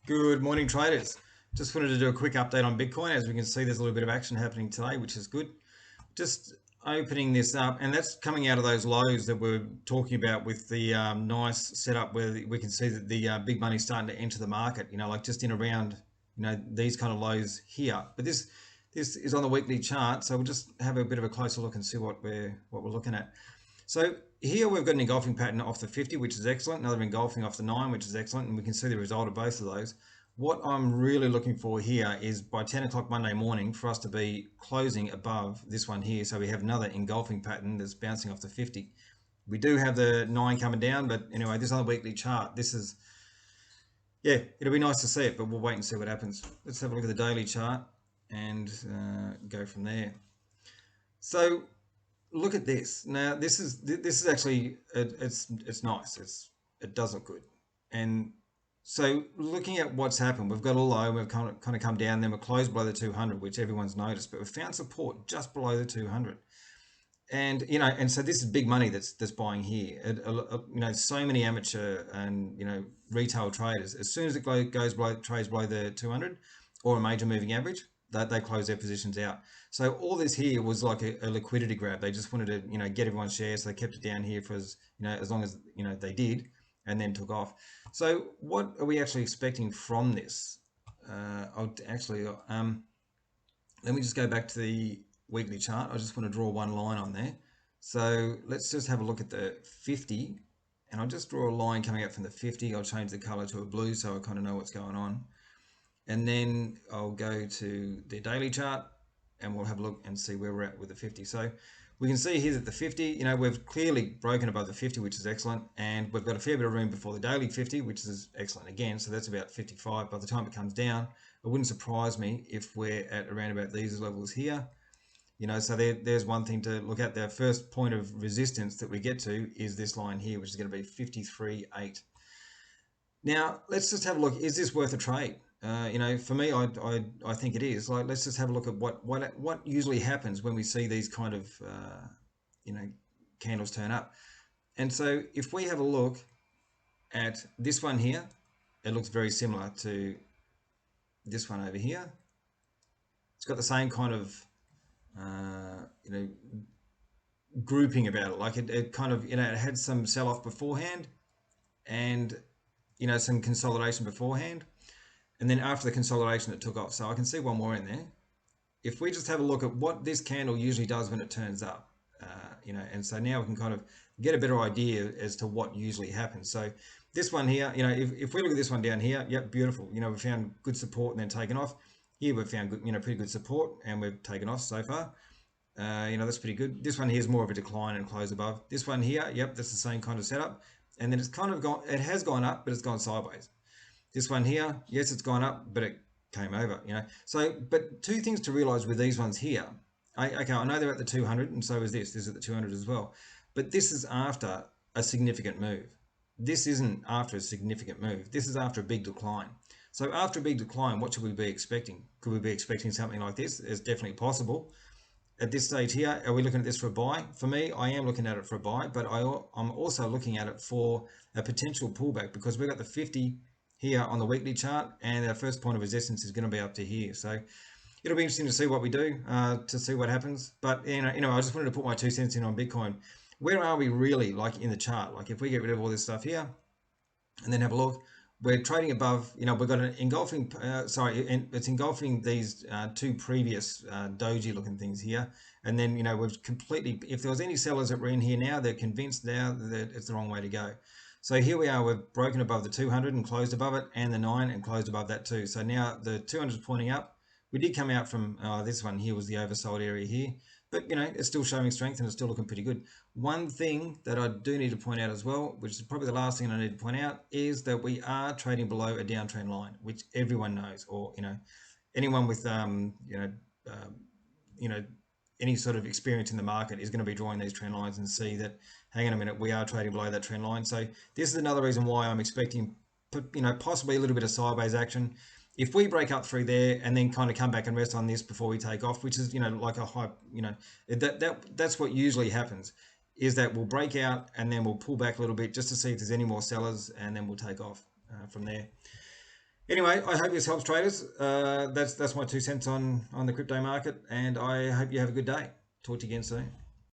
Good morning, traders. Just wanted to do a quick update on Bitcoin. As we can see, there's a little bit of action happening today, which is good. Just opening this up, and that's coming out of those lows that we're talking about with the nice setup where we can see that the big money's starting to enter the market. Like just in around these kind of lows here. But this is on the weekly chart, so we'll just have a bit of a closer look and see what we're looking at. So here we've got an engulfing pattern off the 50, which is excellent. Another engulfing off the 9, which is excellent. And we can see the result of both of those. What I'm really looking for here is by 10 o'clock Monday morning for us to be closing above this one here. So we have another engulfing pattern that's bouncing off the 50. We do have the 9 coming down, but anyway, this on the weekly chart, this is, yeah, it'll be nice to see it, but we'll wait and see what happens. Let's have a look at the daily chart and go from there. So look at this. Now this is actually it's nice. It does look good. And so looking at what's happened, we've got a low, we've kind of come down, then we're closed below the 200, which everyone's noticed, but we've found support just below the 200. And and so this is big money that's buying here. So many amateur and retail traders, as soon as it trades below the 200 or a major moving average, they close their positions out. So all this here was like a liquidity grab. They just wanted to get everyone's shares, so they kept it down here for as long as they did, and then took off. So what are we actually expecting from this? I'll actually let me just go back to the weekly chart. I just want to draw one line on there. So let's just have a look at the 50, and I'll just draw a line coming up from the 50. I'll change the color to a blue so I kind of know what's going on. And then I'll go to the daily chart and we'll have a look and see where we're at with the 50. So we can see here that the 50, we've clearly broken above the 50, which is excellent. And we've got a fair bit of room before the daily 50, which is excellent again. So that's about 55. By the time it comes down, it wouldn't surprise me if we're at around about these levels here. So there's one thing to look at. The first point of resistance that we get to is this line here, which is going to be 53.8. Now, let's just have a look. Is this worth a trade? For me, I think it is. Like, let's just have a look at what usually happens when we see these kind of candles turn up. And so, if we have a look at this one here, it looks very similar to this one over here. It's got the same kind of grouping about it. Like it kind of it had some sell off beforehand, and some consolidation beforehand. And then after the consolidation, it took off. So I can see one more in there. If we just have a look at what this candle usually does when it turns up, and so now we can kind of get a better idea as to what usually happens. So this one here, if we look at this one down here, yep, beautiful. We found good support and then taken off. Here we've found good, pretty good support and we've taken off so far. That's pretty good. This one here is more of a decline and close above. This one here, yep, that's the same kind of setup. And then it's kind of gone, it has gone up, but it's gone sideways. This one here, yes, it's gone up, but it came over, So, but two things to realize with these ones here. Okay, I know they're at the 200, and so is this. This is at the 200 as well. But this is after a significant move. This isn't after a significant move. This is after a big decline. So after a big decline, what should we be expecting? Could we be expecting something like this? It's definitely possible. At this stage here, are we looking at this for a buy? For me, I am looking at it for a buy, but I'm also looking at it for a potential pullback because we've got the 50 here on the weekly chart, and our first point of resistance is going to be up to here. So it'll be interesting to see what we do, to see what happens. But I just wanted to put my 2 cents in on Bitcoin. Where are we really, like in the chart? Like if we get rid of all this stuff here, and then have a look, we're trading above. We've got an engulfing. It's engulfing these two previous doji looking things here, and then we've completely. If there was any sellers that were in here now, they're convinced now that it's the wrong way to go. So here we are, we've broken above the 200 and closed above it, and the 9 and closed above that too. So now the 200 is pointing up. We did come out from this one here was the oversold area here, but it's still showing strength and it's still looking pretty good. One thing that I do need to point out as well, which is probably the last thing I need to point out, is that we are trading below a downtrend line, which everyone knows, or anyone with any sort of experience in the market is going to be drawing these trend lines and see that, hang on a minute, we are trading below that trend line. So this is another reason why I'm expecting, possibly a little bit of sideways action. If we break up through there and then kind of come back and rest on this before we take off, which is, like a high, that's what usually happens, is that we'll break out and then we'll pull back a little bit just to see if there's any more sellers, and then we'll take off from there. Anyway, I hope this helps traders. That's my 2 cents on the crypto market, and I hope you have a good day. Talk to you again soon.